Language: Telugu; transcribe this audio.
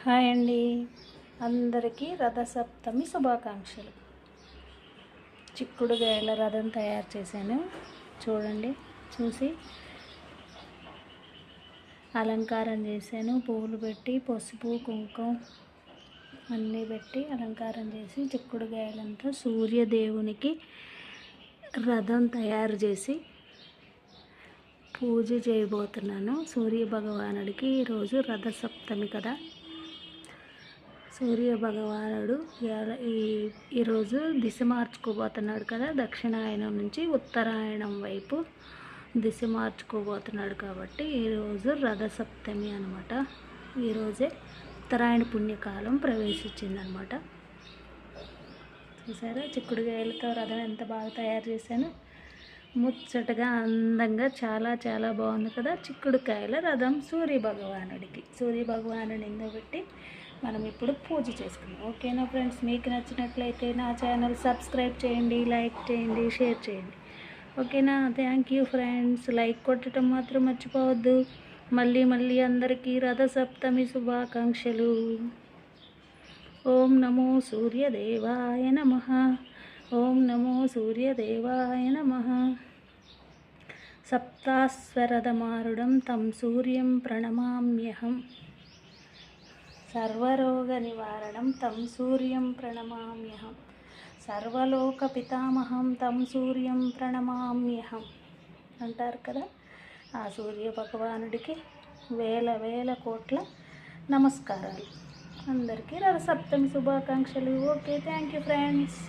హాయ్ అండి, అందరికీ రథసప్తమి శుభాకాంక్షలు. చిక్కుడుగాయల రథం తయారు చేశాను. చూడండి, చూసి అలంకారం చేశాను. పువ్వులు పెట్టి, పసుపు కుంకుమ అన్నీ పెట్టి అలంకారం చేసి చిక్కుడుగాయలంతా సూర్యదేవునికి రథం తయారు చేసి పూజ చేయబోతున్నాను. సూర్య భగవానుడికి ఈరోజు రథసప్తమి కదా. సూర్య భగవానుడు ఈరోజు దిశ మార్చుకోబోతున్నాడు కదా. దక్షిణాయనం నుంచి ఉత్తరాయణం వైపు దిశ మార్చుకోబోతున్నాడు కాబట్టి ఈరోజు రథసప్తమి అనమాట. ఈరోజే ఉత్తరాయణ పుణ్యకాలం ప్రవేశించిందనమాట. చూసారా, చిక్కుడుగాయలతో రథం ఎంత బాగా తయారు చేశాను. ముచ్చటగా అందంగా చాలా చాలా బాగుంది కదా. చిక్కుడుకాయల రథం సూర్య భగవానుడిని ఎందోబెట్టి మనం ఇప్పుడు పూజ చేసుకున్నాం. ఓకేనా ఫ్రెండ్స్, మీకు నచ్చినట్లయితే నా ఛానల్ సబ్స్క్రైబ్ చేయండి, లైక్ చేయండి, షేర్ చేయండి. ఓకేనా. Thank you friends. లైక్ కొట్టడం మాత్రం మర్చిపోవద్దు. మళ్ళీ అందరికీ రథసప్తమి శుభాకాంక్షలు. ఓం నమో సూర్యదేవాయ నమః. ఓం నమో సూర్యదేవాయ నమః. సప్తాస్వరథమారుడం తం సూర్యం ప్రణమామ్యహం. సర్వరోగ నివారణం తం సూర్యం ప్రణమామ్యహం. సర్వలోక పితామహం తం సూర్యం ప్రణమామ్యహం అంటారు కదా. ఆ సూర్య భగవానుడికి వేల కోట్ల నమస్కారాలు. అందరికీ రథసప్తమి శుభాకాంక్షలు. Okay, thank you friends.